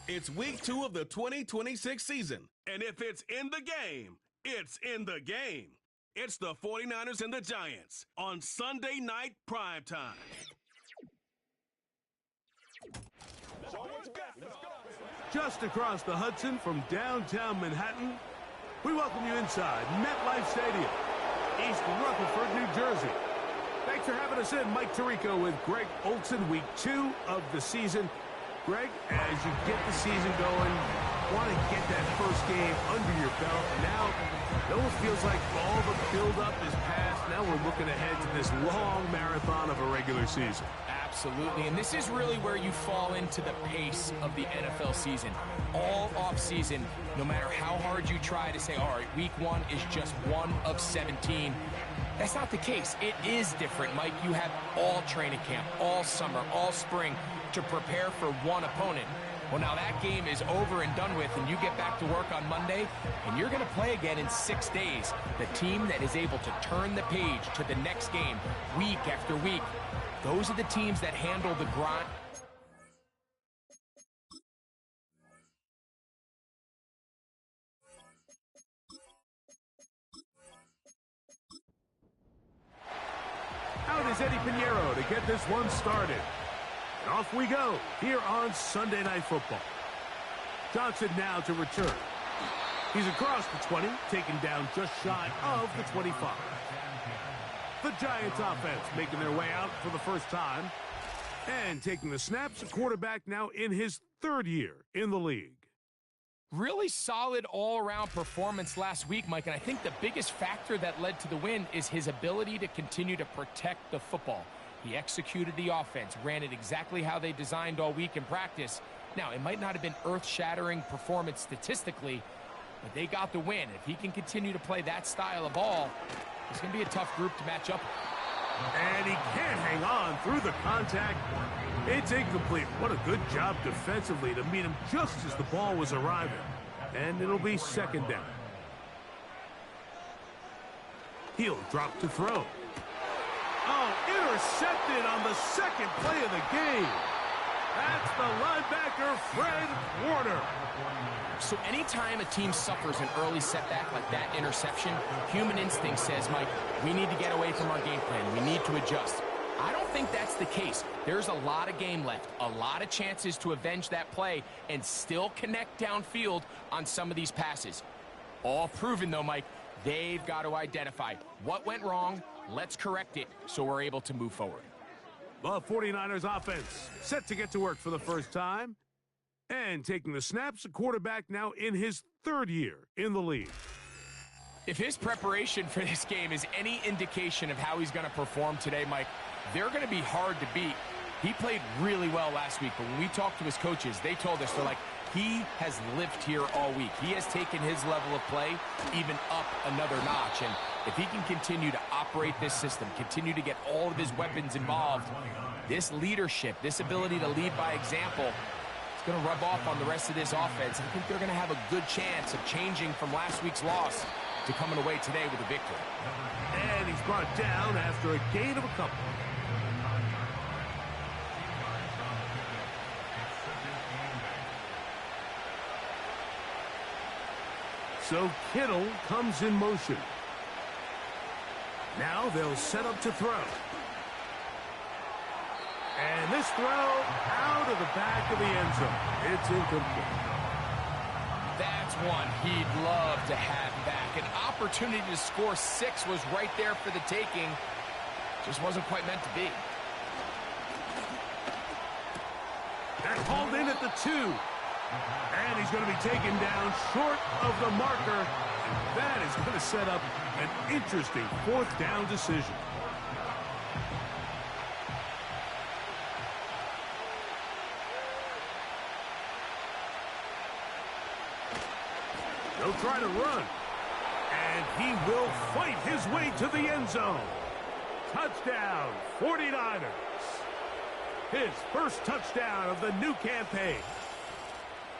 It's week 2 of the 2026 season. And if it's in the game, it's in the game. It's the 49ers and the Giants on Sunday night primetime. Just across the Hudson from downtown Manhattan, we welcome you inside MetLife Stadium, East Rutherford, New Jersey. Thanks for having us in. Mike Tirico with Greg Olson, week 2 of the season. Greg, as you get the season going, want to get that first game under your belt. Now, it almost feels like all the build-up is past. Now we're looking ahead to this long marathon of a regular season. Absolutely, and this is really where you fall into the pace of the NFL season. All off-season, no matter how hard you try to say, all right, week 1 is just 1 of 17. That's not the case. It is different, Mike. You have all training camp, all summer, all spring to prepare for one opponent. Well, now that game is over and done with, and you get back to work on Monday, and you're going to play again in 6 days. The team that is able to turn the page to the next game week after week, those are the teams that handle the grind. Out is Eddie Pinheiro to get this one started. And off we go here on Sunday Night Football. Johnson now to return. He's across the 20, taken down just shy of the 25. The Giants offense making their way out for the first time. And taking the snaps, a quarterback now in his 3rd year in the league. Really solid all-around performance last week, Mike, and I think the biggest factor that led to the win is his ability to continue to protect the football. He executed the offense, ran it exactly how they designed all week in practice. Now, it might not have been earth-shattering performance statistically, but they got the win. If he can continue to play that style of ball, it's going to be a tough group to match up with. And he can't hang on through the contact. It's incomplete. What a good job defensively to meet him just as the ball was arriving. And it'll be 2nd down. He'll drop to throw. Oh, intercepted on the 2nd play of the game. That's the linebacker, Fred Warner. So anytime a team suffers an early setback like that interception, human instinct says, Mike, we need to get away from our game plan. We need to adjust. I don't think that's the case. There's a lot of game left, a lot of chances to avenge that play and still connect downfield on some of these passes. All proven, though, Mike, they've got to identify what went wrong, let's correct it so we're able to move forward. The 49ers offense set to get to work for the first time. And taking the snaps, a quarterback now in his 3rd year in the league. If his preparation for this game is any indication of how he's going to perform today, Mike, they're going to be hard to beat. He played really well last week, but when we talked to his coaches, they told us, they're like, he has lived here all week. He has taken his level of play even up another notch. And if he can continue to operate this system, continue to get all of his weapons involved, this leadership, this ability to lead by example, it's going to rub off on the rest of this offense. I think they're going to have a good chance of changing from last week's loss to coming away today with a victory. And he's brought down after a gain of a couple. So Kittle comes in motion. Now they'll set up to throw. And this throw out of the back of the end zone. It's incomplete. That's one he'd love to have back. An opportunity to score 6 was right there for the taking. Just wasn't quite meant to be. That hauled in at the 2. And he's going to be taken down short of the marker. That is going to set up an interesting 4th down decision. He'll try to run. And he will fight his way to the end zone. Touchdown, 49ers. His first touchdown of the new campaign.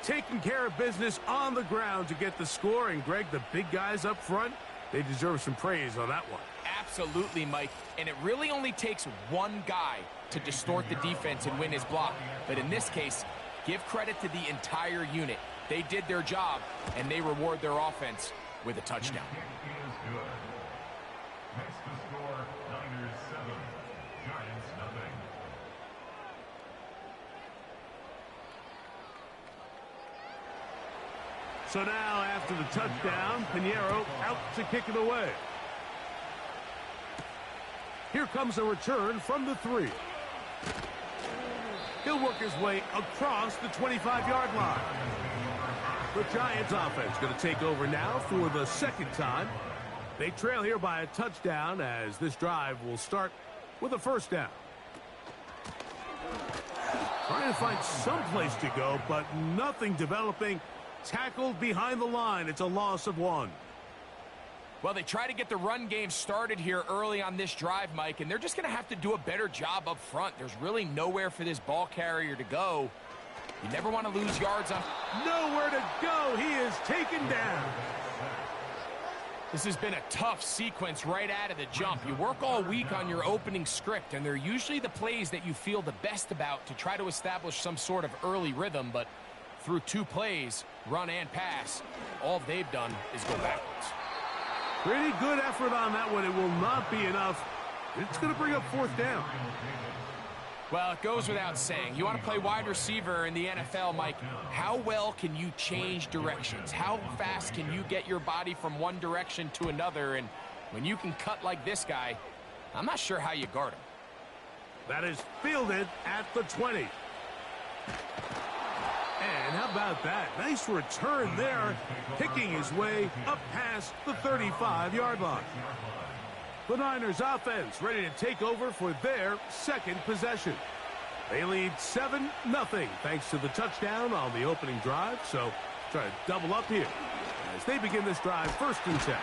Taking care of business on the ground to get the score. And, Greg, the big guys up front, they deserve some praise on that one. Absolutely, Mike. And it really only takes one guy to distort the defense and win his block. But in this case, give credit to the entire unit. They did their job, and they reward their offense with a touchdown. Next to score, Niners 7, Giants nothing. So now, after the touchdown, Pinheiro out to kick it away. Here comes a return from the 3. He'll work his way across the 25-yard line. The Giants offense going to take over now for the second time. They trail here by a touchdown as this drive will start with a first down. Trying to find some place to go, but nothing developing. Tackled behind the line. It's a loss of 1. Well, they try to get the run game started here early on this drive, Mike, and they're just going to have to do a better job up front. There's really nowhere for this ball carrier to go. You never want to lose yards on... Nowhere to go. He is taken down. This has been a tough sequence right out of the jump. You work all week on your opening script, and they're usually the plays that you feel the best about to try to establish some sort of early rhythm, but through 2 plays, run and pass, all they've done is go backwards. Pretty good effort on that one. It will not be enough. It's going to bring up 4th down. Well, it goes without saying. You want to play wide receiver in the NFL, Mike, how well can you change directions? How fast can you get your body from one direction to another? And when you can cut like this guy, I'm not sure how you guard him. That is fielded at the 20. And how about that? Nice return there, picking his way up past the 35-yard line. The Niners offense ready to take over for their second possession. They lead 7-0 thanks to the touchdown on the opening drive. So try to double up here as they begin this drive 1st and 10.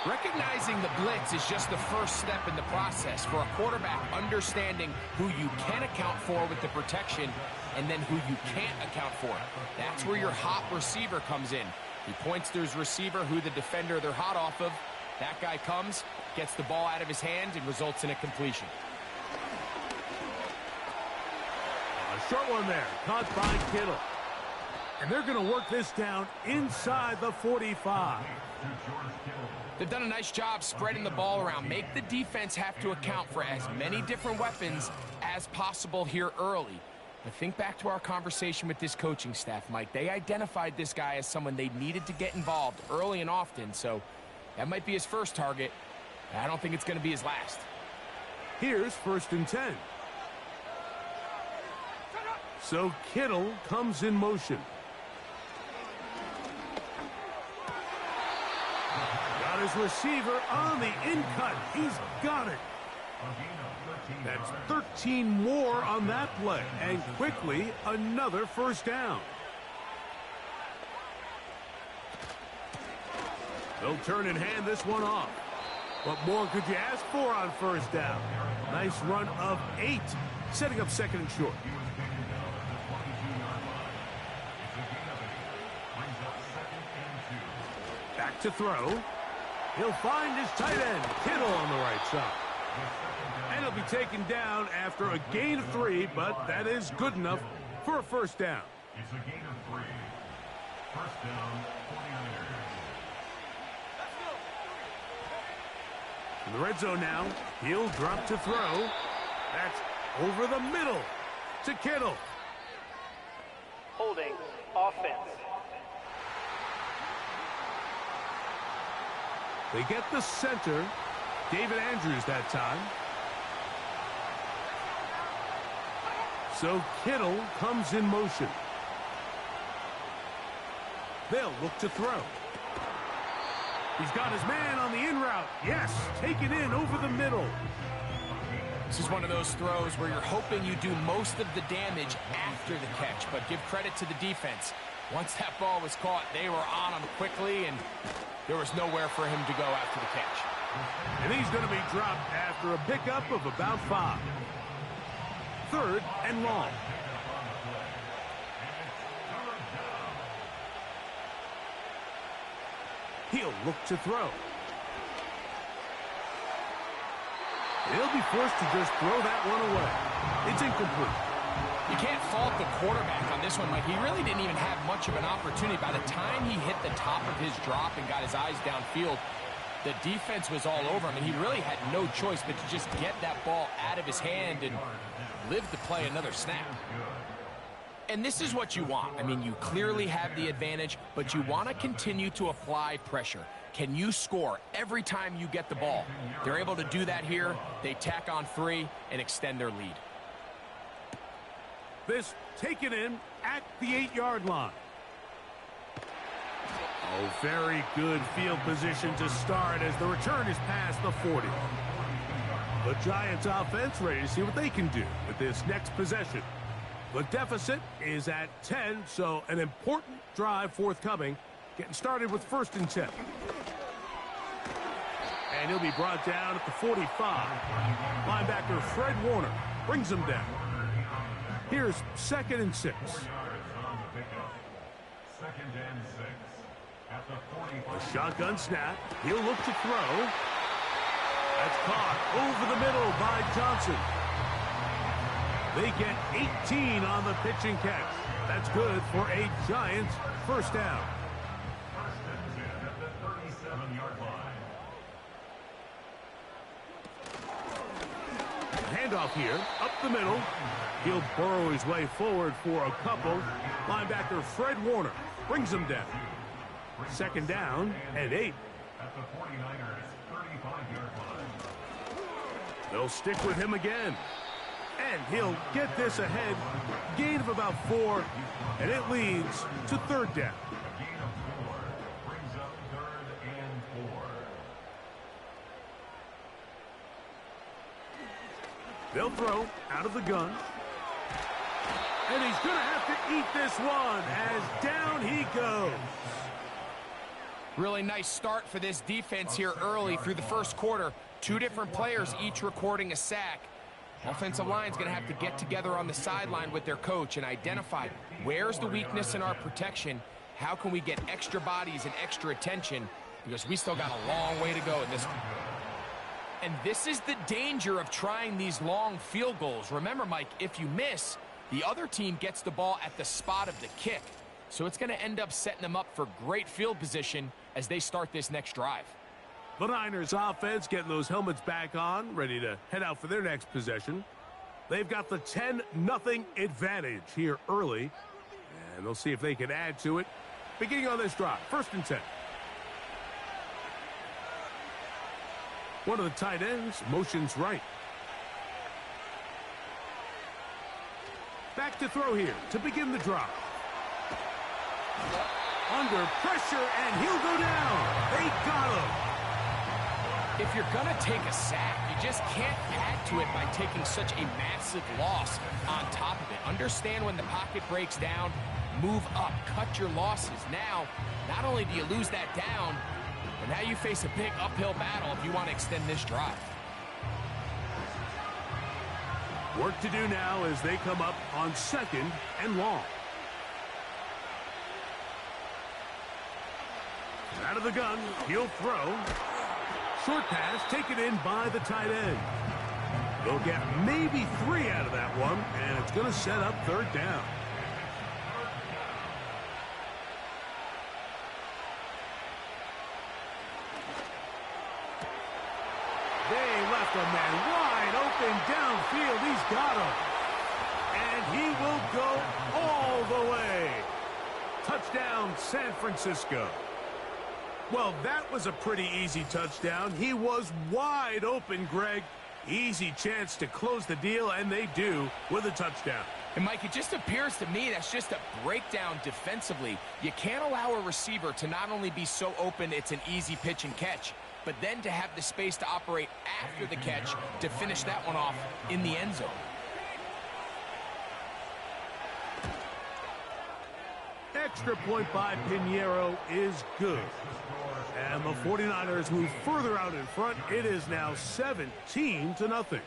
Recognizing the blitz is just the first step in the process for a quarterback understanding who you can account for with the protection and then who you can't account for. That's where your hot receiver comes in. He points to his receiver who the defender they're hot off of. That guy comes, gets the ball out of his hand, and results in a completion. A short one there, caught by Kittle. And they're going to work this down inside the 45. They've done a nice job spreading the ball around. Make the defense have to account for as many different weapons as possible here early. But think back to our conversation with this coaching staff, Mike. They identified this guy as someone they needed to get involved early and often, so that might be his first target. I don't think it's going to be his last. Here's 1st and 10. So Kittle comes in motion. Got his receiver on the in-cut. He's got it. That's 13 more on that play. And quickly, another 1st down. They'll turn and hand this one off. What more could you ask for on 1st down? Nice run of 8, setting up 2nd and short. Back to throw. He'll find his tight end, Kittle, on the right side. And he'll be taken down after a gain of 3, but that is good enough for a 1st down. It's a gain of 3. 1st down, 49ers. In the red zone now, he'll drop to throw. That's over the middle to Kittle. Holding offense. They get the center, David Andrews that time. So Kittle comes in motion. They'll look to throw. He's got his man on the in route. Yes, taken in over the middle. This is one of those throws where you're hoping you do most of the damage after the catch, but give credit to the defense. Once that ball was caught, they were on him quickly, and there was nowhere for him to go after the catch. And he's going to be dropped after a pickup of about 5. 3rd and long. He'll look to throw. He'll be forced to just throw that one away. It's incomplete. You can't fault the quarterback on this one, Mike. He really didn't even have much of an opportunity. By the time he hit the top of his drop and got his eyes downfield, the defense was all over him, and he really had no choice but to just get that ball out of his hand and live to play another snap. And this is what you want. I mean, you clearly have the advantage, but you want to continue to apply pressure. Can you score every time you get the ball? They're able to do that here. They tack on 3 and extend their lead. This taken in at the 8-yard line. Oh, very good field position to start as the return is past the 40. The Giants offense ready to see what they can do with this next possession. The deficit is at 10, so an important drive forthcoming. Getting started with 1st and 10. And he'll be brought down at the 45. Linebacker Fred Warner brings him down. Here's 2nd and 6. A shotgun snap. He'll look to throw. That's caught over the middle by Johnson. They get 18 on the pitch and catch. That's good for a Giants 1st down. Handoff here, up the middle. He'll burrow his way forward for a couple. Linebacker Fred Warner brings him down. 2nd down and 8. At the 49ers 35-yard line. They'll stick with him again. And he'll get this ahead. Gain of about 4. And it leads to 3rd down. A gain of 4 brings up 3rd and 4. They'll throw out of the gun. And he's going to have to eat this one as down he goes. Really nice start for this defense here early through the 1st quarter. 2 different players each recording a sack. Offensive line's going to have to get together on the sideline with their coach and identify where's the weakness in our protection, how can we get extra bodies and extra attention, because we still got a long way to go in this one. And this is the danger of trying these long field goals. Remember, Mike, if you miss, the other team gets the ball at the spot of the kick. So it's going to end up setting them up for great field position as they start this next drive. The Niners offense getting those helmets back on, ready to head out for their next possession. They've got the 10-0 advantage here early, and they'll see if they can add to it. Beginning on this drive, 1st and 10. One of the tight ends motions right. Back to throw here to begin the drive. Under pressure, and he'll go down. They got him. If you're going to take a sack, you just can't add to it by taking such a massive loss on top of it. Understand when the pocket breaks down, move up, cut your losses. Now, not only do you lose that down, but now you face a big uphill battle if you want to extend this drive. Work to do now as they come up on 2nd and long. Out of the gun, he'll throw. Short pass taken in by the tight end. They'll get maybe 3 out of that one, and it's going to set up 3rd down. They left a man wide open downfield. He's got him. And he will go all the way. Touchdown, San Francisco. Well, that was a pretty easy touchdown. He was wide open, Greg. Easy chance to close the deal, and they do with a touchdown. And, Mike, it just appears to me that's just a breakdown defensively. You can't allow a receiver to not only be so open it's an easy pitch and catch, but then to have the space to operate after the catch to finish that one off in the end zone. Extra point by Pinheiro is good. And the 49ers move further out in front. It is now 17-0.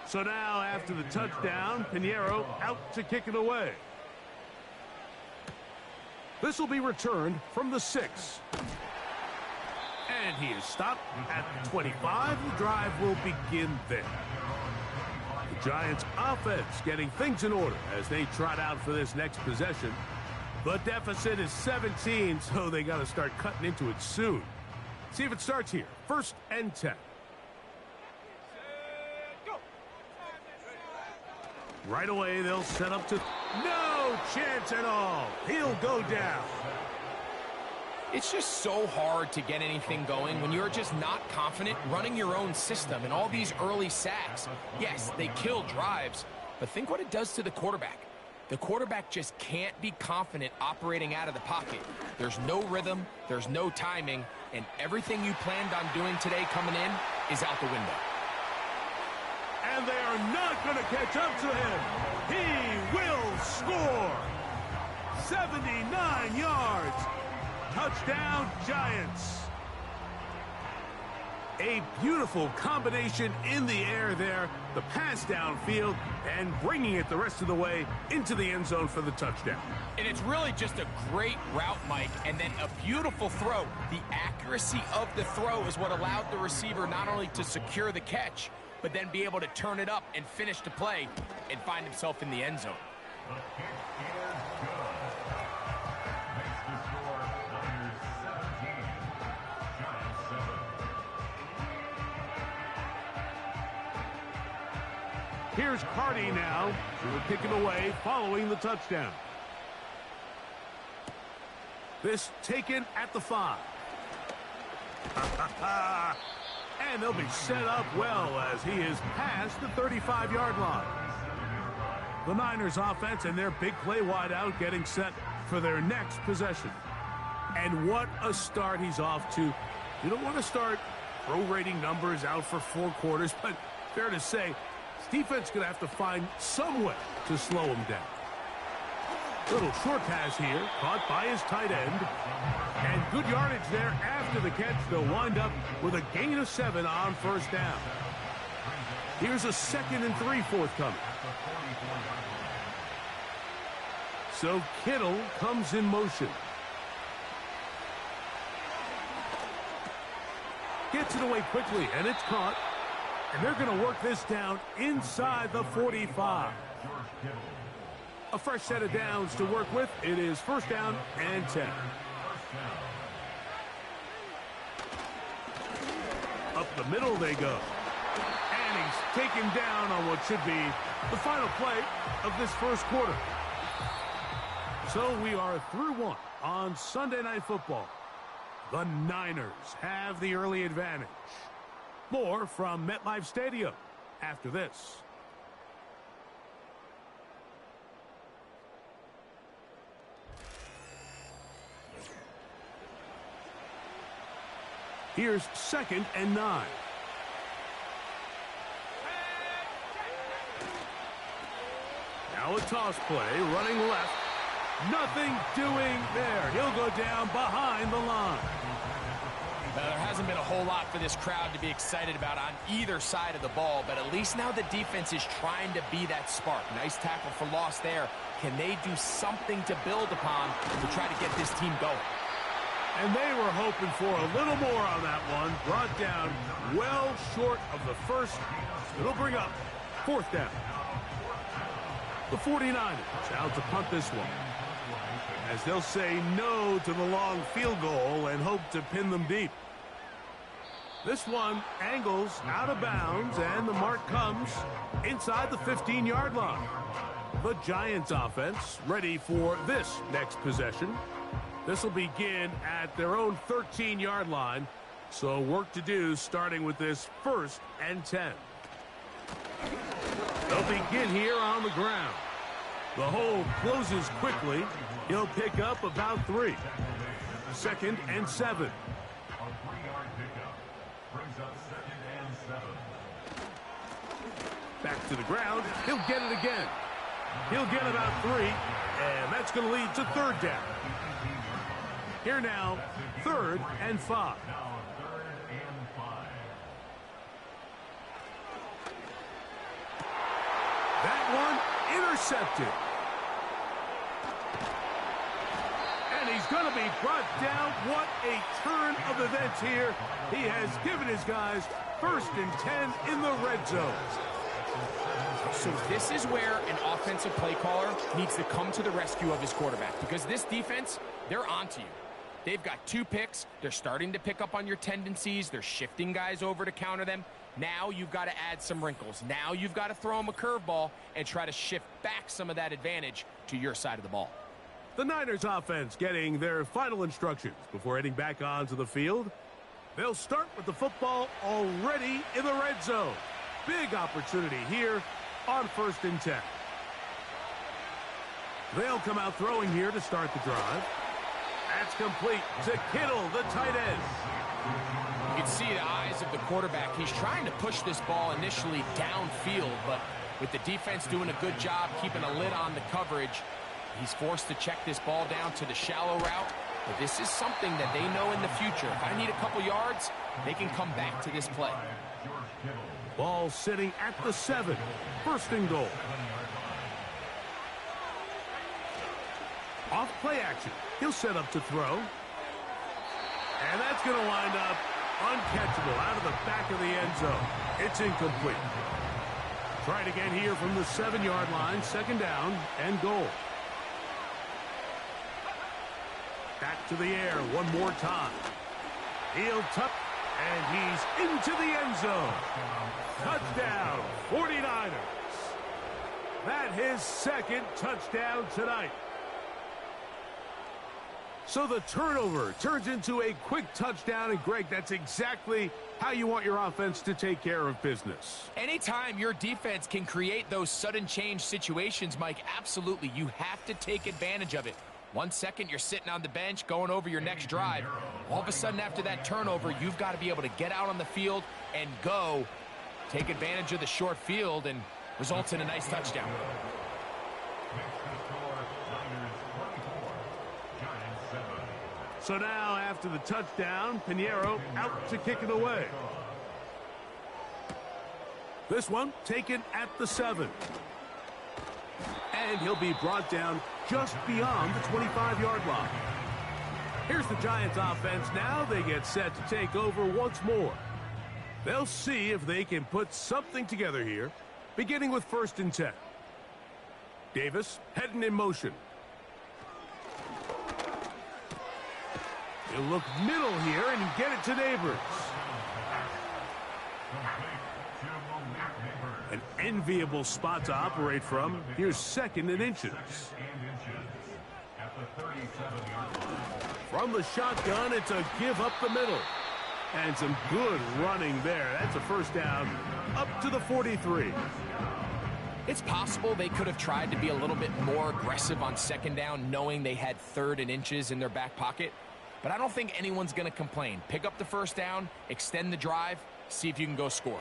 So now, after the touchdown, Pinheiro out to kick it away. This will be returned from the 6. And he is stopped at 25. The drive will begin there. The Giants offense getting things in order as they trot out for this next possession. The deficit is 17, so they got to start cutting into it soon. See if it starts here. 1st and 10. Right away, they'll set up to... No chance at all. He'll go down. It's just so hard to get anything going when you're just not confident running your own system. And all these early sacks, yes, they kill drives, but think what it does to the quarterback. The quarterback just can't be confident operating out of the pocket. There's no rhythm, there's no timing, and everything you planned on doing today coming in is out the window. And they are not going to catch up to him. He will score. 79 yards. Touchdown, Giants. A beautiful combination in the air there. The pass downfield and bringing it the rest of the way into the end zone for the touchdown. And it's really just a great route, Mike, and then a beautiful throw. The accuracy of the throw is what allowed the receiver not only to secure the catch, but then be able to turn it up and finish the play and find himself in the end zone. The kick is good. Makes the score Niners 17, Giants 7. Here's Carty now. He'll kick it away following the touchdown. This taken at the 5. And they'll be set up well as he is past the 35-yard line. The Niners offense and their big play wideout getting set for their next possession. And what a start he's off to. You don't want to start prorating numbers out for 4 quarters, but fair to say, this defense is going to have to find some way to slow him down. Little short pass here, caught by his tight end. And good yardage there after the catch. They'll wind up with a gain of 7 on 1st down. Here's a 2nd and 3 forthcoming. So Kittle comes in motion. Gets it away quickly, and it's caught. And they're going to work this down inside the 45. A fresh set of downs to work with. It is 1st down and 10. Up the middle they go. And he's taken down on what should be the final play of this 1st quarter. So we are through 1 on Sunday Night Football. The Niners have the early advantage. More from MetLife Stadium after this. Here's 2nd and 9. Now a toss play, running left. Nothing doing there. He'll go down behind the line. There hasn't been a whole lot for this crowd to be excited about on either side of the ball, but at least now the defense is trying to be that spark. Nice tackle for loss there. Can they do something to build upon to try to get this team going? And they were hoping for a little more on that one. Brought down well short of the 1st. It'll bring up 4th down. The 49ers out to punt this one, as they'll say no to the long field goal and hope to pin them deep. This one angles out of bounds, and the mark comes inside the 15-yard line. The Giants offense ready for this next possession. This will begin at their own 13-yard line, so work to do starting with this 1st and 10. They'll begin here on the ground. The hole closes quickly. He'll pick up about 3. 2nd and 7. A 3-yard pickup brings up 2nd and 7. Back to the ground. He'll get it again. He'll get about 3, and that's going to lead to 3rd down. Here now, 3rd and 5. Now 3rd and 5. That one intercepted. And he's going to be brought down. What a turn of events here. He has given his guys 1st and 10 in the red zone. So this is where an offensive play caller needs to come to the rescue of his quarterback, because this defense, they're onto you. They've got 2 picks. They're starting to pick up on your tendencies. They're shifting guys over to counter them. Now you've got to add some wrinkles. Now you've got to throw them a curveball and try to shift back some of that advantage to your side of the ball. The Niners offense getting their final instructions before heading back onto the field. They'll start with the football already in the red zone. Big opportunity here on 1st and 10. They'll come out throwing here to start the drive. That's complete to Kittle, the tight end. You can see the eyes of the quarterback. He's trying to push this ball initially downfield, but with the defense doing a good job keeping a lid on the coverage, he's forced to check this ball down to the shallow route. But this is something that they know in the future. If I need a couple yards, they can come back to this play. Ball sitting at the 7. 1st and goal. Off play action. He'll set up to throw. And that's going to wind up uncatchable out of the back of the end zone. It's incomplete. Try it again here from the 7-yard line. 2nd down and goal. Back to the air one more time. Heel tuck, and he's into the end zone. Touchdown, 49ers. That his 2nd touchdown tonight. So the turnover turns into a quick touchdown, and Greg, that's exactly how you want your offense to take care of business. Anytime your defense can create those sudden change situations, Mike, absolutely, you have to take advantage of it. 1 second, you're sitting on the bench, going over your next drive. All of a sudden, after that turnover, you've got to be able to get out on the field and go. Take advantage of the short field, and results in a nice touchdown. So now, after the touchdown, Pinheiro out to kick it away. This one taken at the 7. And he'll be brought down just beyond the 25-yard line. Here's the Giants offense now. They get set to take over once more. They'll see if they can put something together here, beginning with 1st and 10. Davis heading in motion. He'll look middle here and get it to Neighbors. An enviable spot to operate from. Here's 2nd and inches. From the shotgun, it's a give up the middle. And some good running there. That's a 1st down up to the 43. It's possible they could have tried to be a little bit more aggressive on 2nd down, knowing they had 3rd and inches in their back pocket. But I don't think anyone's going to complain. Pick up the 1st down, extend the drive, see if you can go score.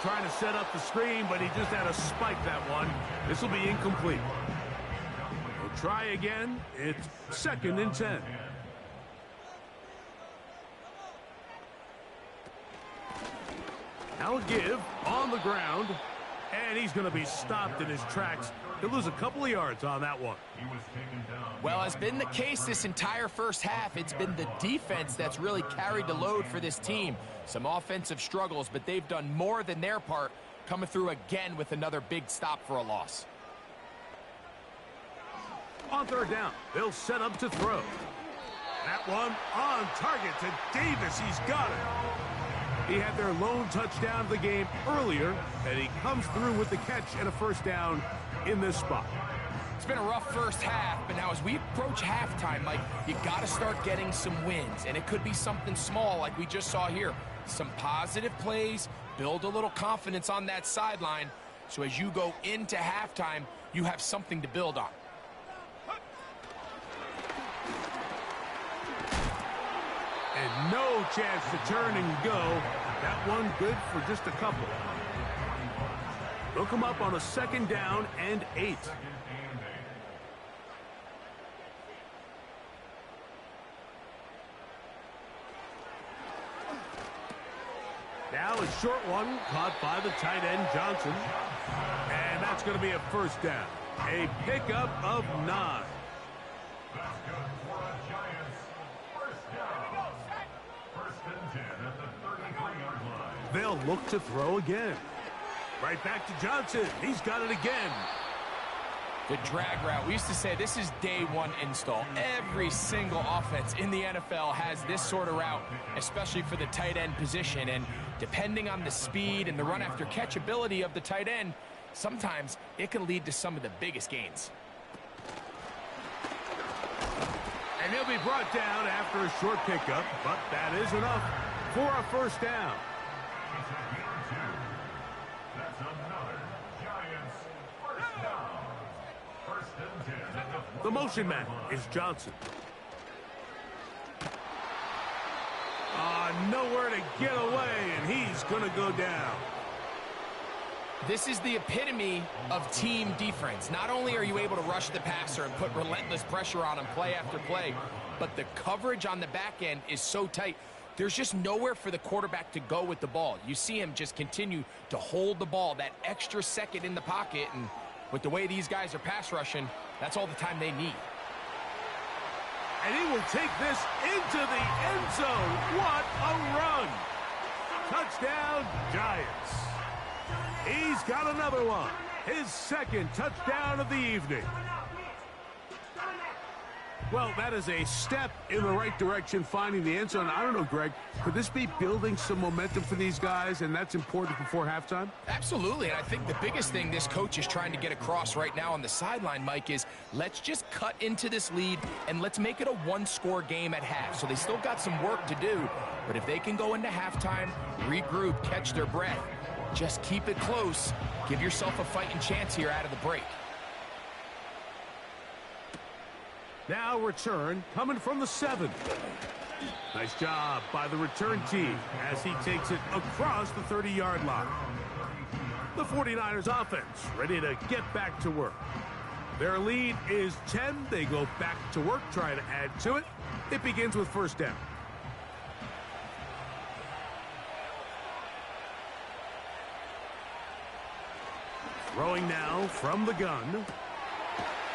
Trying to set up the screen, but he just had to spike that one. This will be incomplete. We'll try again. It's 2nd and 10. Now a give on the ground, and he's going to be stopped in his tracks. He'll lose a couple of yards on that one. Well, has been the case this entire first half. It's been the defense that's really carried the load for this team. Some offensive struggles, but they've done more than their part, coming through again with another big stop for a loss. On 3rd down, they'll set up to throw. That one on target to Davis. He's got it. He had their lone touchdown of the game earlier, and he comes through with the catch and a 1st down in this spot. It's been a rough first half, but now as we approach halftime, Mike, you got to start getting some wins, and it could be something small like we just saw here. Some positive plays, build a little confidence on that sideline, so as you go into halftime, you have something to build on. And no chance to turn and go. That one good for just a couple. They'll come up on a 2nd down and 8. Now a short one caught by the tight end Johnson. And that's going to be a 1st down. A pickup of 9. They'll look to throw again. Right back to Johnson. He's got it again. The drag route. We used to say this is day one install. Every single offense in the NFL has this sort of route, especially for the tight end position. And depending on the speed and the run after catch ability of the tight end, sometimes it can lead to some of the biggest gains. And he'll be brought down after a short pickup, but that is enough for a first down. That's another Giants first down. First and 10 at The motion man is Johnson. Nowhere to get away, and he's going to go down. This is the epitome of team defense. Not only are you able to rush the passer and put relentless pressure on him play after play, but the coverage on the back end is so tight. There's just nowhere for the quarterback to go with the ball. You see him just continue to hold the ball that extra second in the pocket, and with the way these guys are pass rushing, that's all the time they need. And he will take this into the end zone. What a run! Touchdown, Giants. He's got another one. His second touchdown of the evening. Well, that is a step in the right direction, finding the end zone. I don't know, Greg, could this be building some momentum for these guys, and that's important before halftime? Absolutely, and I think the biggest thing this coach is trying to get across right now on the sideline, Mike, is let's just cut into this lead, and let's make it a one-score game at half. So they still got some work to do, but if they can go into halftime, regroup, catch their breath, just keep it close, give yourself a fighting chance here out of the break. Now return coming from the 7. Nice job by the return team as he takes it across the 30-yard line. The 49ers offense ready to get back to work. Their lead is 10. They go back to work, try to add to it. It begins with first down. Throwing now from the gun.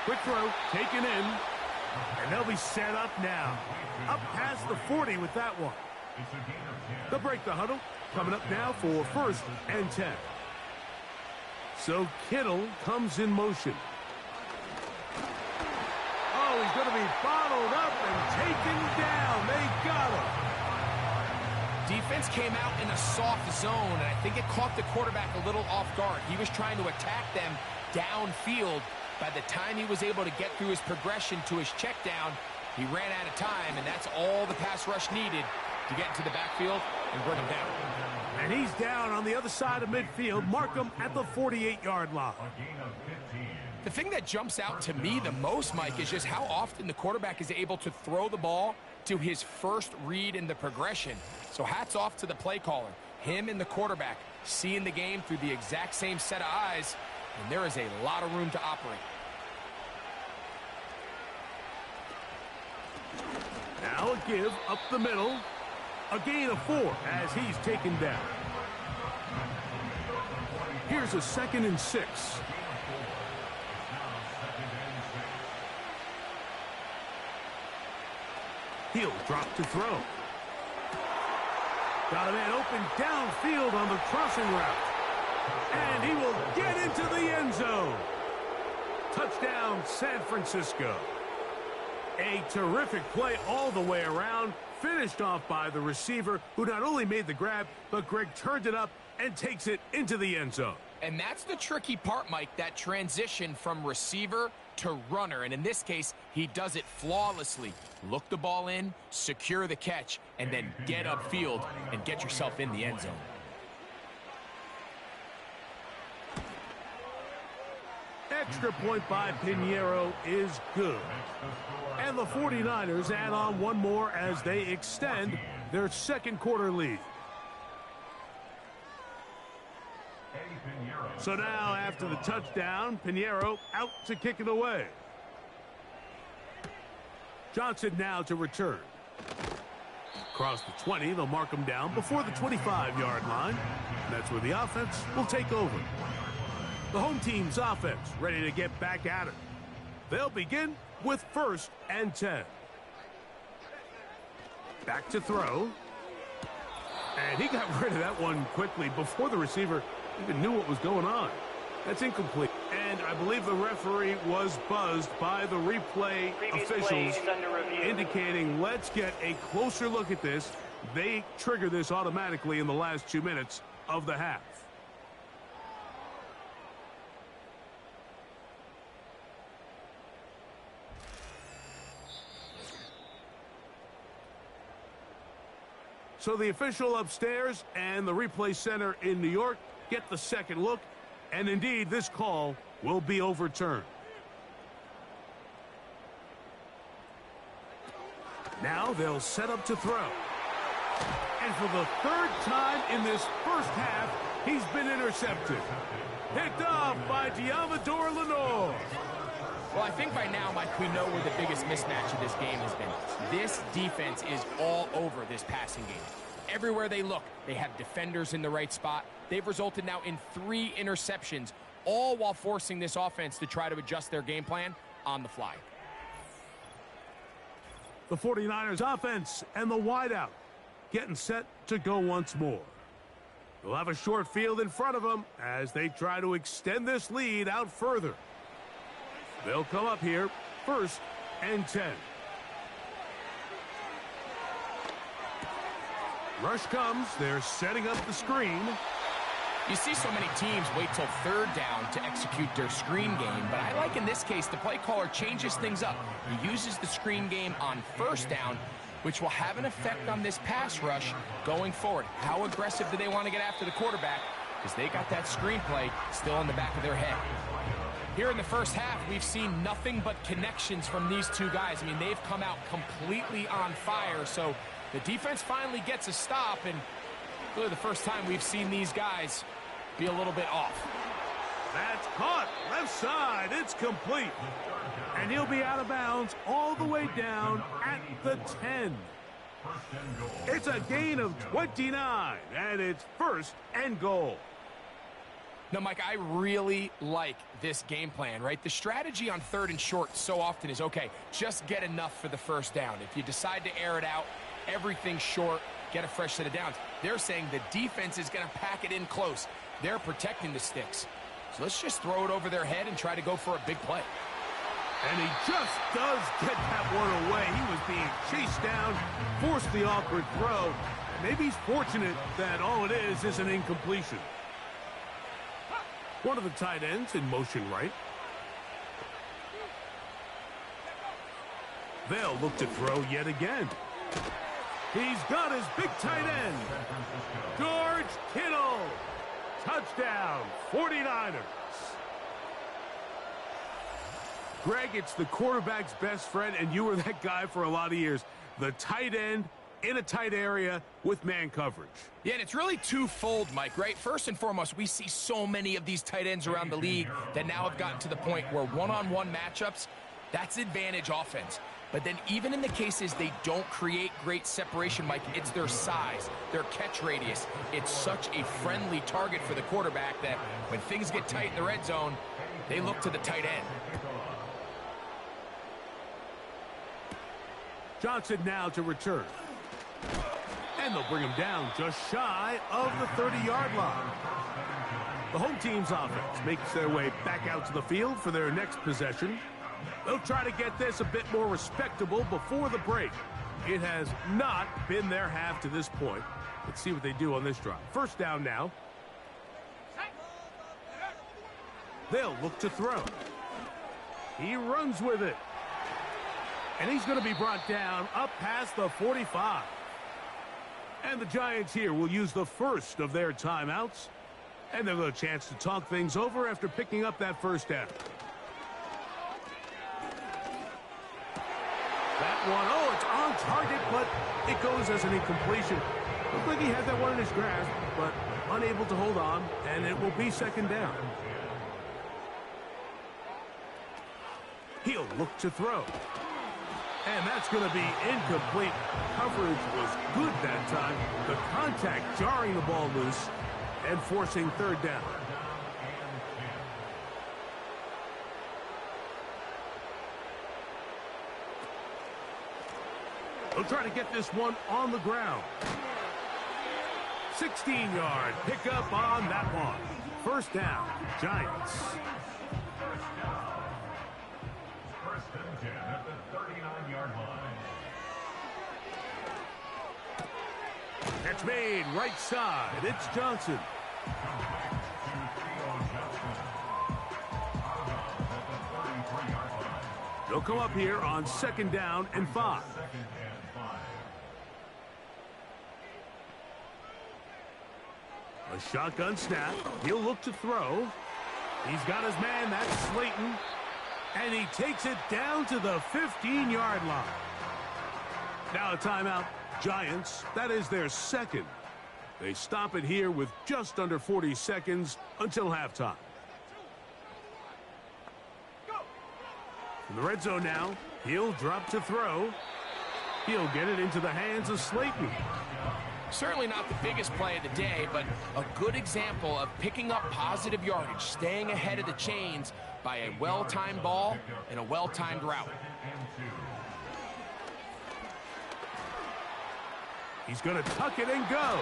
Quick throw, taken in. And they'll be set up now. Up past the 40 with that one. They'll break the huddle. Coming up now for first and 10. So Kittle comes in motion. Oh, he's going to be bottled up and taken down. They got him. Defense came out in a soft zone, and I think it caught the quarterback a little off guard. He was trying to attack them downfield. By the time he was able to get through his progression to his check down, he ran out of time, and that's all the pass rush needed to get into the backfield and bring him down. And he's down on the other side of midfield. Mark him at the 48-yard line. The thing that jumps out to me the most, Mike, is just how often the quarterback is able to throw the ball to his first read in the progression. So hats off to the play caller. Him and the quarterback seeing the game through the exact same set of eyes, and there is a lot of room to operate. Now a give up the middle. A gain of 4 as he's taken down. Here's a 2nd and 6. He'll drop to throw. Got a man open downfield on the crossing route. And he will get into the end zone. Touchdown, San Francisco. A terrific play all the way around, finished off by the receiver, who not only made the grab, but Greg turned it up and takes it into the end zone. And that's the tricky part, Mike, that transition from receiver to runner. And in this case, he does it flawlessly. Look the ball in, secure the catch, and then get upfield and get yourself in the end zone. Extra point by Pinheiro is good. And the 49ers add on one more as they extend their second quarter lead. So now after the touchdown, Pinheiro out to kick it away. Johnson now to return. Across the 20, they'll mark him down before the 25-yard line. That's where the offense will take over. The home team's offense ready to get back at it. They'll begin with first and 10. Back to throw. And he got rid of that one quickly before the receiver even knew what was going on. That's incomplete. And I believe the referee was buzzed by the replay officials indicating, let's get a closer look at this. They trigger this automatically in the last 2 minutes of the half. So the official upstairs and the replay center in New York get the second look, and indeed this call will be overturned. Now they'll set up to throw. And for the third time in this first half, he's been intercepted. Picked off by Diamador Lenore. Well, I think by now, Mike, we know where the biggest mismatch of this game has been. This defense is all over this passing game. Everywhere they look, they have defenders in the right spot. They've resulted now in 3 interceptions, all while forcing this offense to try to adjust their game plan on the fly. The 49ers offense and the wideout getting set to go once more. They'll have a short field in front of them as they try to extend this lead out further. They'll come up here, 1st and 10. Rush comes. They're setting up the screen. You see so many teams wait till 3rd down to execute their screen game, but I like in this case the play caller changes things up. He uses the screen game on 1st down, which will have an effect on this pass rush going forward. How aggressive do they want to get after the quarterback? Because they got that screen play still in the back of their head. Here in the first half, we've seen nothing but connections from these two guys. I mean, they've come out completely on fire, so the defense finally gets a stop, and really the first time we've seen these guys be a little bit off. That's caught. Left side. It's complete. And he'll be out of bounds all the way down at the 10. It's a gain of 29, and it's 1st and goal. Now, Mike, I really like this game plan, right? The strategy on 3rd and short so often is, okay, just get enough for the 1st down. If you decide to air it out, everything short, get a fresh set of downs. They're saying the defense is going to pack it in close. They're protecting the sticks. So let's just throw it over their head and try to go for a big play. And he just does get that one away. He was being chased down, forced the awkward throw. Maybe he's fortunate that all it is an incompletion. One of the tight ends in motion right. They'll look to throw yet again. He's got his big tight end. George Kittle. Touchdown, 49ers. Greg, it's the quarterback's best friend, and you were that guy for a lot of years. The tight end in a tight area with man coverage. Yeah, and it's really twofold, Mike, right? First and foremost, we see so many of these tight ends around the league that now have gotten to the point where one-on-one matchups, that's advantage offense. But then even in the cases they don't create great separation, Mike, it's their size, their catch radius. It's such a friendly target for the quarterback that when things get tight in the red zone, they look to the tight end. Johnson now to return. And they'll bring him down just shy of the 30-yard line. The home team's offense makes their way back out to the field for their next possession. They'll try to get this a bit more respectable before the break. It has not been their half to this point. Let's see what they do on this drive. 1st down now. They'll look to throw. He runs with it. And he's going to be brought down up past the 45. And the Giants here will use the first of their timeouts. And they'll have a chance to talk things over after picking up that 1st down. That one, oh, it's on target, but it goes as an incompletion. Looks like he had that one in his grasp, but unable to hold on, and it will be 2nd down. He'll look to throw. And that's going to be incomplete. Coverage was good that time. The contact jarring the ball loose and forcing 3rd down. They'll try to get this one on the ground. 16-yard pickup on that one. First down, Giants. First and 10 at the 39-yard line. Catch made right side. It's Johnson. They'll come up here on 2nd down and 5. A shotgun snap. He'll look to throw. He's got his man. That's Slayton. And he takes it down to the 15-yard line. Now a timeout. Giants, that is their second. They stop it here with just under 40 seconds until halftime. In the red zone now, he'll drop to throw. He'll get it into the hands of Slayton. Certainly not the biggest play of the day, but a good example of picking up positive yardage, staying ahead of the chains by a well-timed ball and a well-timed route. He's going to tuck it and go.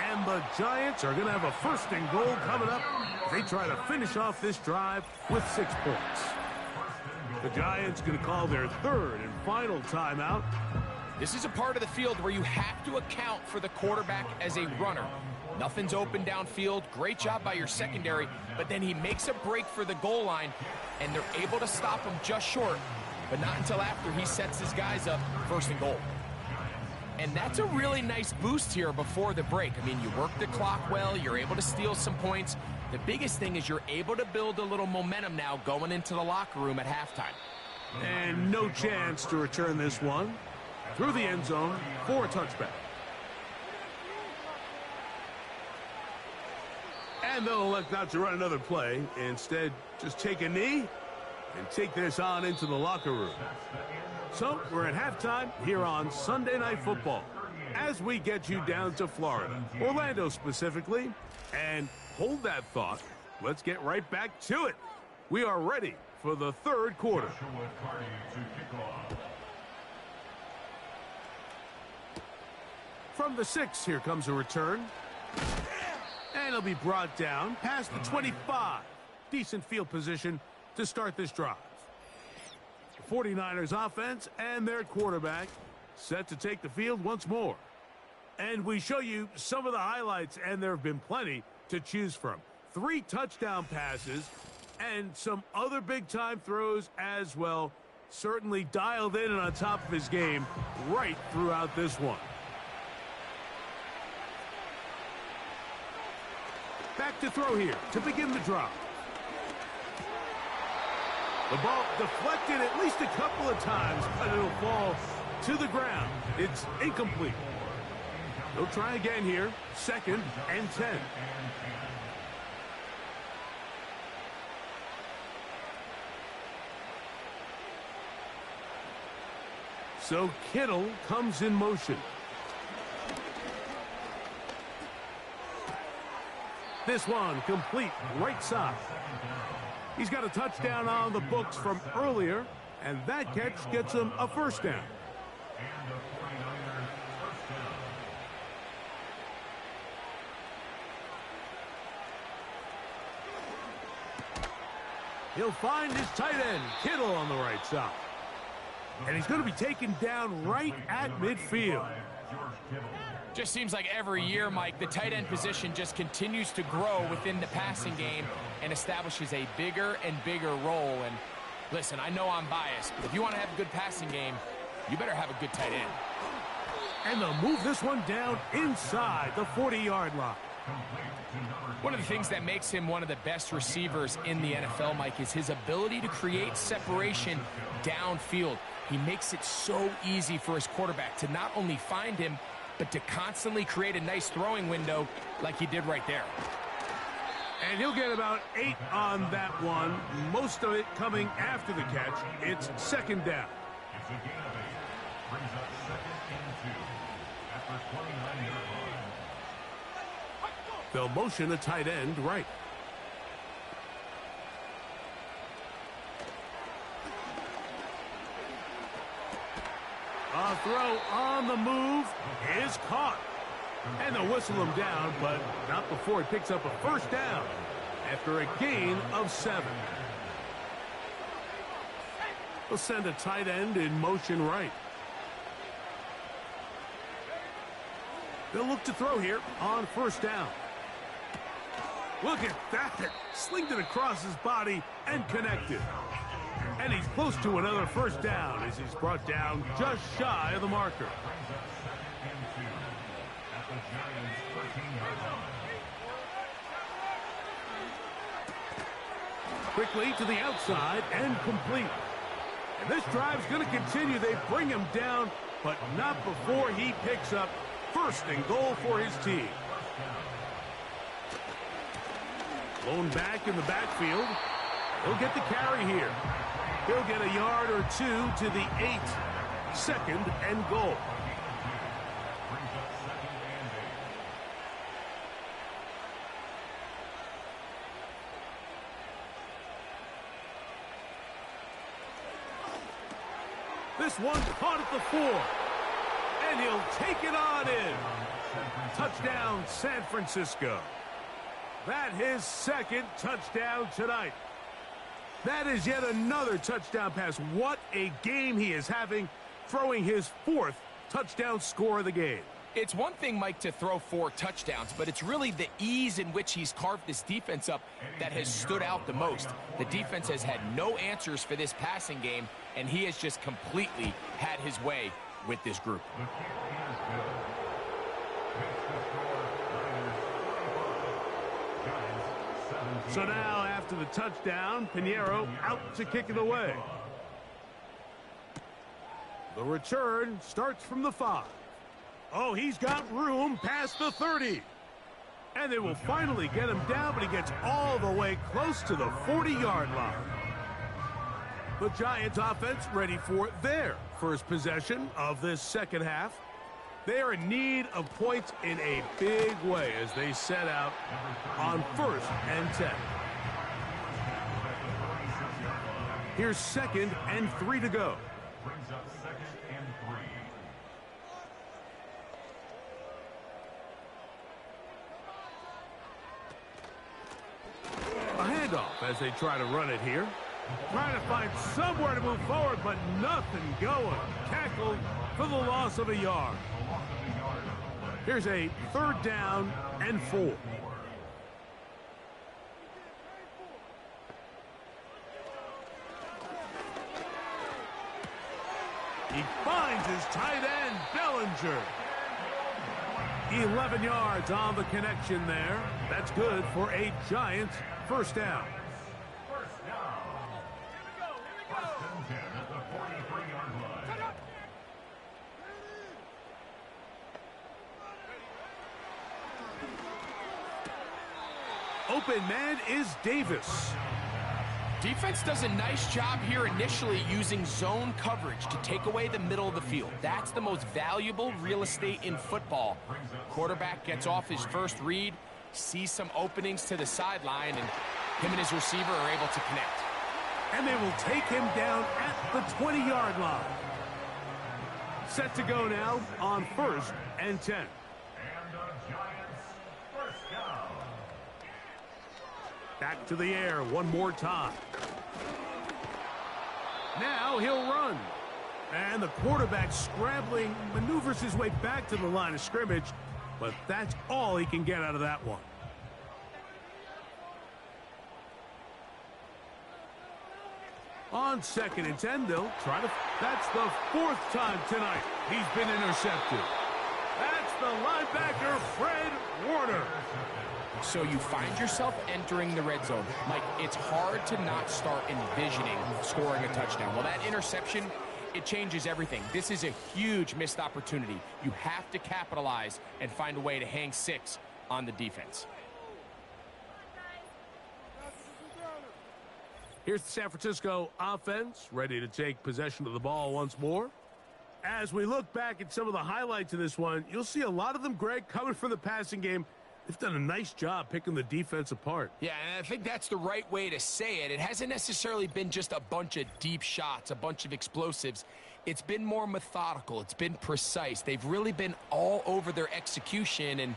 And the Giants are going to have a 1st and goal coming up as they try to finish off this drive with 6 points. The Giants going to call their 3rd and final timeout. This is a part of the field where you have to account for the quarterback as a runner. Nothing's open downfield. Great job by your secondary, but then he makes a break for the goal line, and they're able to stop him just short, but not until after he sets his guys up 1st and goal. And that's a really nice boost here before the break. I mean, you work the clock well. You're able to steal some points. The biggest thing is you're able to build a little momentum now going into the locker room at halftime. And no chance to return this one. Through the end zone for a touchback. And they'll elect not to run another play. Instead, just take a knee and take this on into the locker room. So, we're at halftime here on Sunday Night Football as we get you down to Florida, Orlando specifically. And hold that thought. Let's get right back to it. We are ready for the 3rd quarter. From the 6, here comes a return. And he'll be brought down past the 25. Decent field position to start this drive. 49ers offense and their quarterback set to take the field once more. And we show you some of the highlights, and there have been plenty to choose from. 3 touchdown passes and some other big-time throws as well. Certainly dialed in and on top of his game right throughout this one. Back to throw here to begin the drive. The ball deflected at least a couple of times, but it'll fall to the ground. It's incomplete. They'll try again here. 2nd and 10. So Kittle comes in motion. This one complete right side. He's got a touchdown on the books from earlier, and that catch gets him a 1st down. He'll find his tight end, Kittle, on the right side. And he's going to be taken down right at midfield. Just seems like every year, Mike, the tight end position just continues to grow within the passing game and establishes a bigger and bigger role. And listen, I know I'm biased, but if you want to have a good passing game, you better have a good tight end. And they'll move this one down inside the 40-yard line. One of the things that makes him one of the best receivers in the NFL, Mike, is his ability to create separation downfield. He makes it so easy for his quarterback to not only find him, but to constantly create a nice throwing window like he did right there. And he'll get about 8 on that one, most of it coming after the catch. It's 2nd down. It's a gain of 8. Brings up 2nd and 2 at the 29-yard line. They'll motion a tight end right. A throw on the move is caught. And they'll whistle him down, but not before he picks up a first down after a gain of 7. They'll send a tight end in motion right. They'll look to throw here on first down. Look at that. Slinged it across his body and connected. And he's close to another first down as he's brought down just shy of the marker. Quickly to the outside and complete. And this drive's going to continue. They bring him down, but not before he picks up first and goal for his team. Blown back in the backfield. He'll get the carry here. He'll get a yard or 2 to the 8. Second and goal. This one caught at the 4. And he'll take it on in. Touchdown, San Francisco. That his second touchdown tonight. That is yet another touchdown pass. What a game he is having, throwing his 4th touchdown score of the game. It's one thing, Mike, to throw 4 touchdowns, but it's really the ease in which he's carved this defense up that has stood out the most. The defense has had no answers for this passing game, and he has just completely had his way with this group. So now, after the touchdown, Pinheiro out to kick it away. The return starts from the 5. Oh, he's got room past the 30. And they will finally get him down, but he gets all the way close to the 40-yard line. The Giants offense ready for their first possession of this second half. They are in need of points in a big way as they set out on 1st and 10. Here's 2nd and 3 to go. Brings up 2nd and 3. A handoff as they try to run it here. Trying to find somewhere to move forward, but nothing going. Tackled for the loss of a yard. Here's a 3rd down and 4. He finds his tight end, Bellinger. 11 yards on the connection there. That's good for a Giants first down. First down. First and 10 at the 43-yard line. Open man is Davis. Defense does a nice job here initially using zone coverage to take away the middle of the field. That's the most valuable real estate in football. Quarterback gets off his first read, sees some openings to the sideline, and him and his receiver are able to connect. And they will take him down at the 20-yard line. Set to go now on 1st and 10. And the Giants first down. Back to the air one more time. Now he'll run. And the quarterback scrambling, maneuvers his way back to the line of scrimmage, but that's all he can get out of that one. On 2nd and 10, they'll try to... That's the 4th time tonight he's been intercepted. That's the linebacker, Fred Warner. So you find yourself entering the red zone. Mike, it's hard to not start envisioning scoring a touchdown. Well, that interception, it changes everything. This is a huge missed opportunity. You have to capitalize and find a way to hang 6 on the defense. Here's the San Francisco offense, ready to take possession of the ball once more. As we look back at some of the highlights of this one, you'll see a lot of them, Greg, coming from the passing game. They've done a nice job picking the defense apart. Yeah, and I think that's the right way to say it. It hasn't necessarily been just a bunch of deep shots, a bunch of explosives. It's been more methodical. It's been precise. They've really been all over their execution, and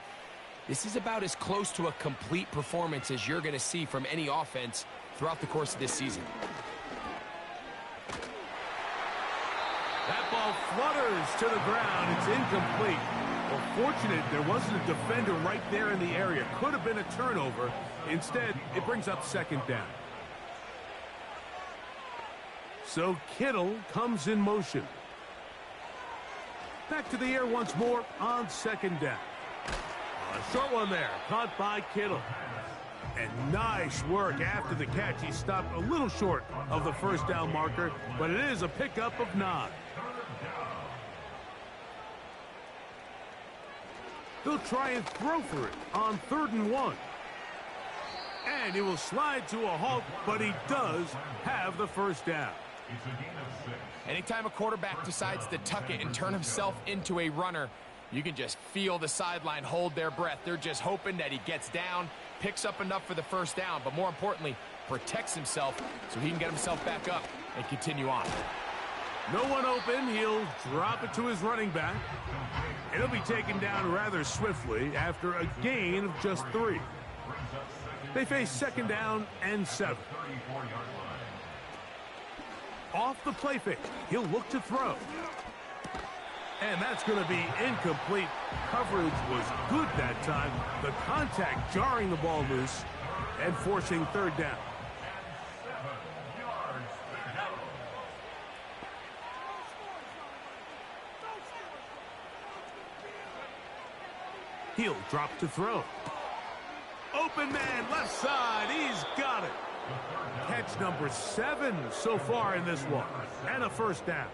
this is about as close to a complete performance as you're going to see from any offense throughout the course of this season. That ball flutters to the ground. It's incomplete. Well, fortunate there wasn't a defender right there in the area. Could have been a turnover. Instead, it brings up second down. So Kittle comes in motion. Back to the air once more on second down. A short one there, caught by Kittle. And nice work after the catch. He stopped a little short of the first down marker, but it is a pickup of 9. They'll try and throw for it on 3rd and 1. And he will slide to a halt, but he does have the first down. Anytime a quarterback decides to tuck it and turn himself into a runner, you can just feel the sideline hold their breath. They're just hoping that he gets down, picks up enough for the first down, but more importantly, protects himself so he can get himself back up and continue on. No one open. He'll drop it to his running back. It'll be taken down rather swiftly after a gain of just 3. They face second down and 7. Off the play fake, he'll look to throw. And that's going to be incomplete. Coverage was good that time. The contact jarring the ball loose and forcing 3rd down. He'll drop to throw. Open man, left side. He's got it. Catch number 7 so far in this one. And a first down.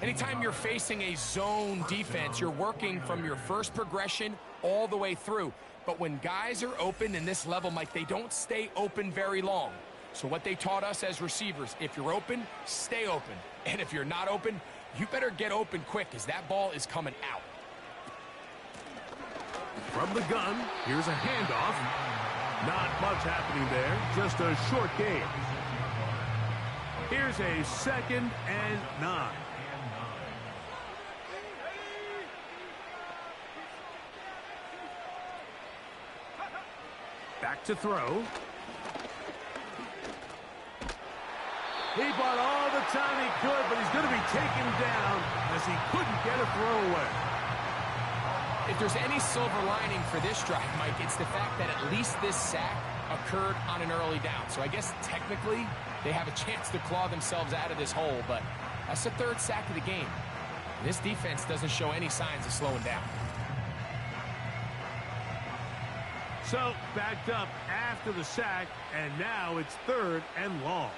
Anytime you're facing a zone defense, you're working from your first progression all the way through. But when guys are open in this level, Mike, they don't stay open very long. So what they taught us as receivers, if you're open, stay open. And if you're not open, you better get open quick because that ball is coming out. From the gun, here's a handoff. Not much happening there, just a short gain. Here's a 2nd and 9. Back to throw. He bought all the time he could, but he's going to be taken down as he couldn't get a throw away. If there's any silver lining for this drive, Mike, it's the fact that at least this sack occurred on an early down. So I guess technically they have a chance to claw themselves out of this hole, but that's the 3rd sack of the game. And this defense doesn't show any signs of slowing down. So backed up after the sack, and now it's 3rd and long.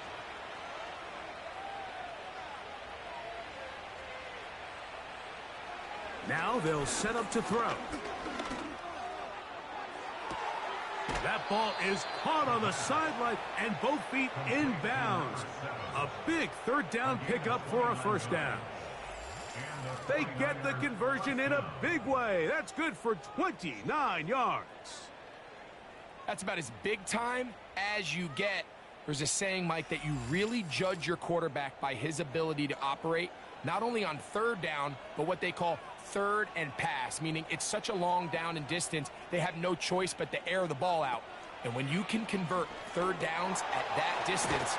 Now they'll set up to throw. That ball is caught on the sideline and both feet inbounds. A big 3rd down pickup for a first down. They get the conversion in a big way. That's good for 29 yards. That's about as big time as you get. There's a saying, Mike, that you really judge your quarterback by his ability to operate, not only on 3rd down, but what they call 3rd and pass, meaning it's such a long down and distance, they have no choice but to air the ball out. And when you can convert 3rd downs at that distance,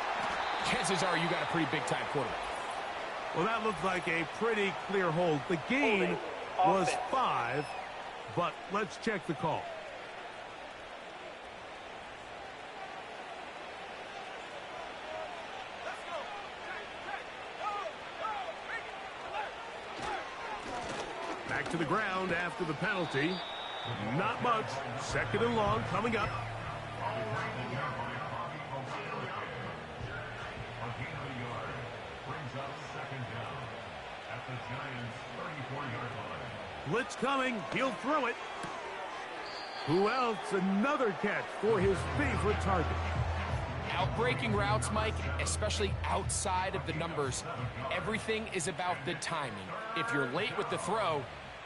chances are you got a pretty big-time quarterback. Well, that looked like a pretty clear hold. The gain was 5, but let's check the call. Back to the ground after the penalty. Not much. 2nd and long coming up. Blitz coming. He'll throw it. Who else? Another catch for his favorite target. Outbreaking routes, Mike, especially outside of the numbers, everything is about the timing. If you're late with the throw,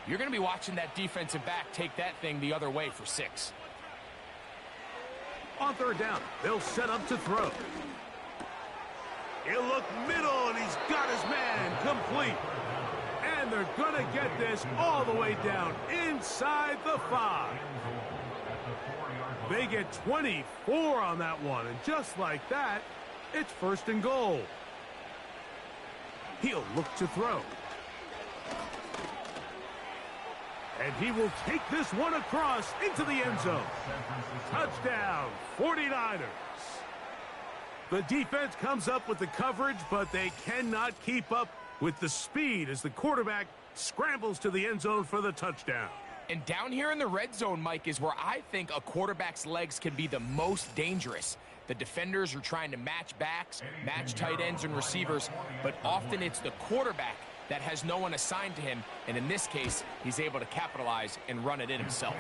you're going to be watching that defensive back take that thing the other way for 6. On 3rd down, they'll set up to throw. He'll look middle, and he's got his man complete. And they're going to get this all the way down inside the 5. They get 24 on that one, and just like that, it's 1st and goal. He'll look to throw. And he will take this one across into the end zone. Touchdown, 49ers. The defense comes up with the coverage, but they cannot keep up with the speed as the quarterback scrambles to the end zone for the touchdown. And down here in the red zone, Mike, is where I think a quarterback's legs can be the most dangerous. The defenders are trying to match backs, match tight ends and receivers, but often it's the quarterback that has no one assigned to him, and in this case, he's able to capitalize and run it in himself.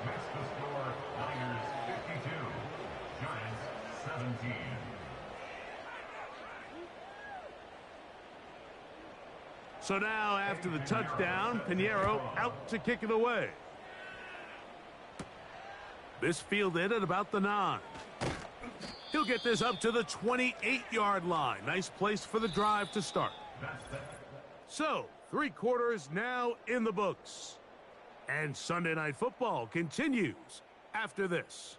That's the score, Niners 52, Giants 17. So now, after the touchdown, Pinheiro out to kick it away. This fielded at about the 9. He'll get this up to the 28-yard line. Nice place for the drive to start. So, 3 quarters now in the books. And Sunday Night Football continues after this.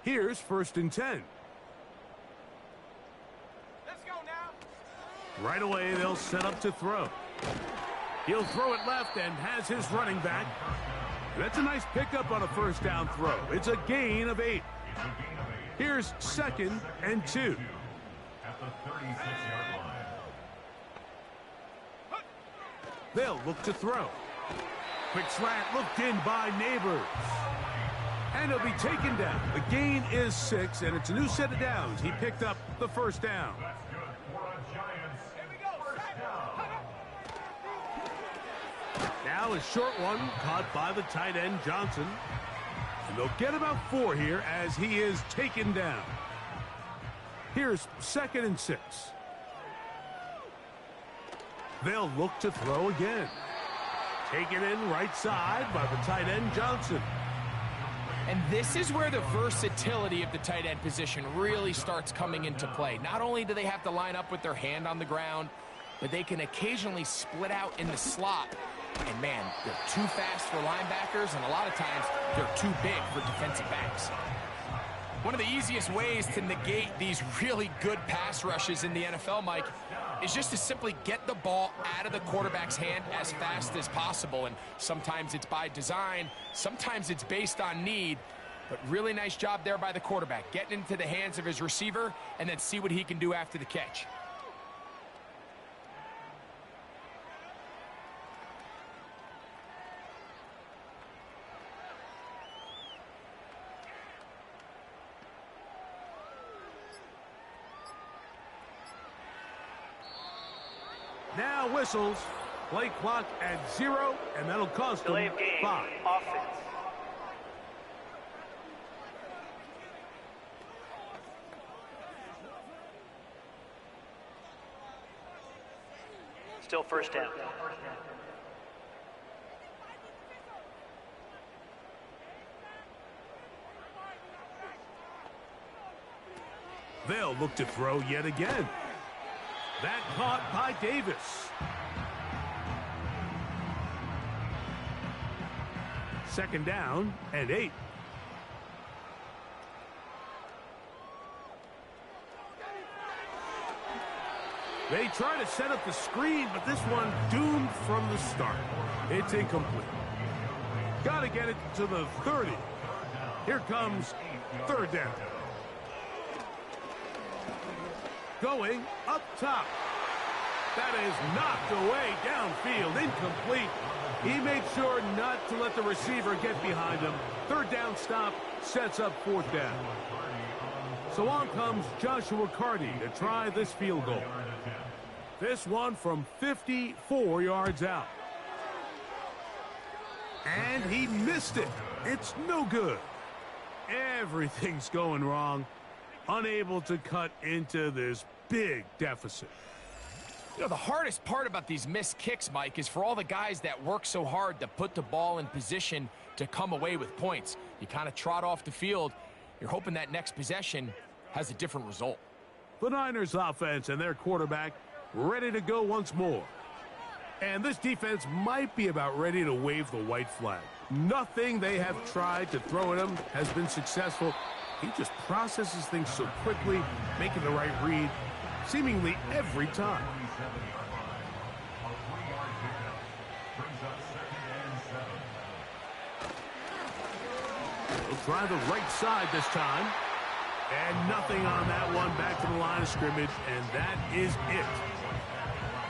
Here's 1st and 10. Let's go now. Right away, they'll set up to throw. He'll throw it left and has his running back. That's a nice pickup on a 1st down throw. It's a gain of 8. Here's 2nd and 2. At the 36-yard line. They'll look to throw. Quick slant looked in by Neighbors. And he'll be taken down. The gain is 6, and it's a new set of downs. He picked up the 1st down. That's good for the Giants. Here we go. 1st down. Now a short one caught by the tight end, Johnson. And they'll get about 4 here as he is taken down. Here's 2nd and 6. They'll look to throw again. Taken in right side by the tight end, Johnson. And this is where the versatility of the tight end position really starts coming into play. Not only do they have to line up with their hand on the ground, but they can occasionally split out in the slot. And man, they're too fast for linebackers, and a lot of times they're too big for defensive backs. One of the easiest ways to negate these really good pass rushes in the NFL, Mike, is just to simply get the ball out of the quarterback's hand as fast as possible. And sometimes it's by design, sometimes it's based on need. But really nice job there by the quarterback, getting into the hands of his receiver and then see what he can do after the catch. Now whistles. Play clock at 0, and that'll cost them 5. Offense. Still 1st down. They'll look to throw yet again. That caught by Davis. 2nd down and 8. They try to set up the screen, but this one doomed from the start. It's incomplete. Got to get it to the 30. Here comes 3rd down. Going up top. That is knocked away downfield, incomplete. He made sure not to let the receiver get behind him. 3rd down stop sets up 4th down. So on comes Joshua Carty to try this field goal. This one from 54 yards out. And he missed it. It's no good. Everything's going wrong. Unable to cut into this big deficit. You know, the hardest part about these missed kicks, Mike, is for all the guys that work so hard to put the ball in position to come away with points. You kind of trot off the field. You're hoping that next possession has a different result. The Niners offense and their quarterback ready to go once more. And this defense might be about ready to wave the white flag. Nothing they have tried to throw at him has been successful. He just processes things so quickly, making the right read, seemingly every time. He'll try the right side this time. And nothing on that one, back to the line of scrimmage, and that is it.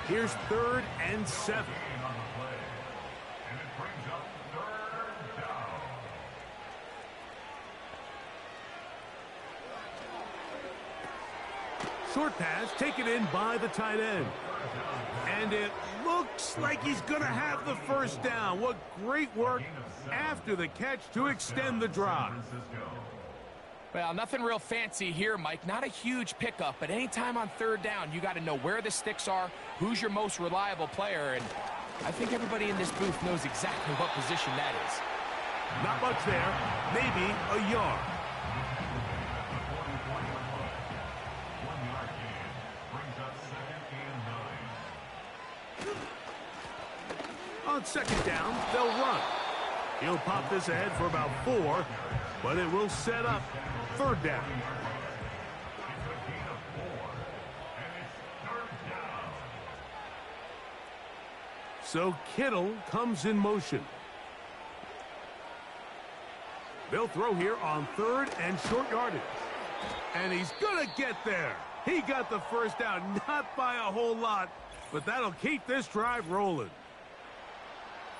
Here's 3rd and 7. Short pass taken in by the tight end. And it looks like he's going to have the first down. What great work after the catch to extend the drive. Well, nothing real fancy here, Mike. Not a huge pickup, but anytime on 3rd down, you got to know where the sticks are, who's your most reliable player, and I think everybody in this booth knows exactly what position that is. Not much there. Maybe a yard. On 2nd down, they'll run. He'll pop this ahead for about 4, but it will set up 3rd down. So Kittle comes in motion. They'll throw here on 3rd and short yardage. And he's going to get there. He got the first down, not by a whole lot, but that'll keep this drive rolling.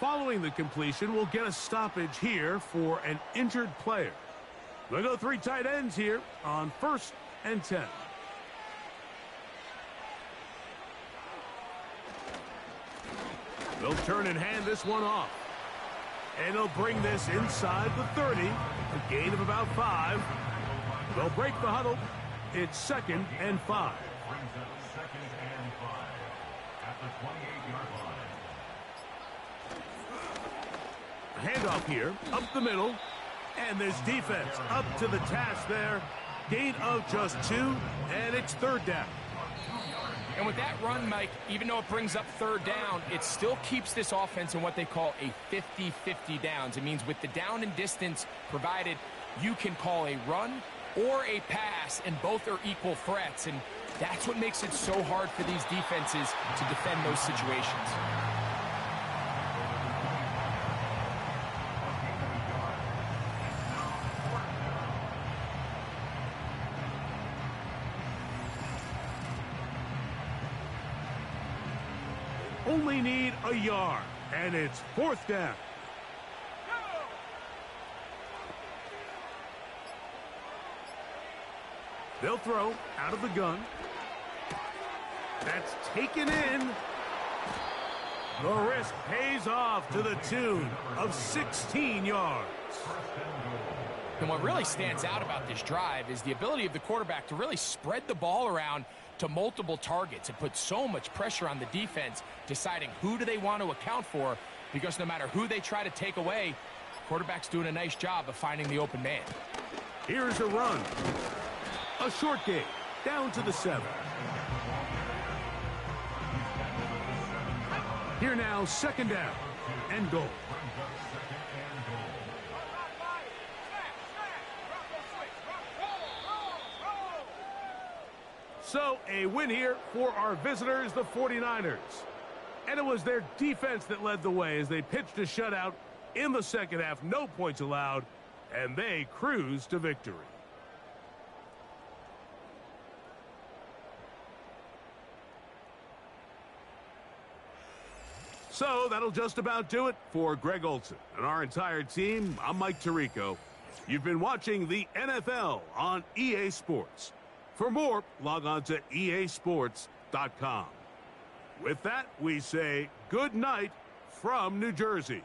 Following the completion, we'll get a stoppage here for an injured player. They'll go 3 tight ends here on 1st and 10. They'll turn and hand this one off. And they'll bring this inside the 30, a gain of about 5. They'll break the huddle. It's 2nd and 5. Brings up 2nd and 5 at the 28-yard line. Handoff here, up the middle, and this defense up to the task there. Gain of just 2, and it's 3rd down. And with that run, Mike, even though it brings up 3rd down, it still keeps this offense in what they call a 50-50 downs. It means with the down and distance provided, you can call a run or a pass, and both are equal threats. And that's what makes it so hard for these defenses to defend those situations. Only need a yard, and it's 4th down. They'll throw out of the gun. That's taken in. The risk pays off to the tune of 16 yards. And what really stands out about this drive is the ability of the quarterback to really spread the ball around to multiple targets and put so much pressure on the defense, deciding who do they want to account for, because no matter who they try to take away, quarterback's doing a nice job of finding the open man. Here's a run. A short game, down to the 7. Here now, 2nd down and goal. So, a win here for our visitors, the 49ers. And it was their defense that led the way as they pitched a shutout in the 2nd half. No points allowed, and they cruised to victory. So, that'll just about do it for Greg Olson and our entire team. I'm Mike Tirico. You've been watching the NFL on EA Sports. For more, log on to easports.com. With that, we say good night from New Jersey.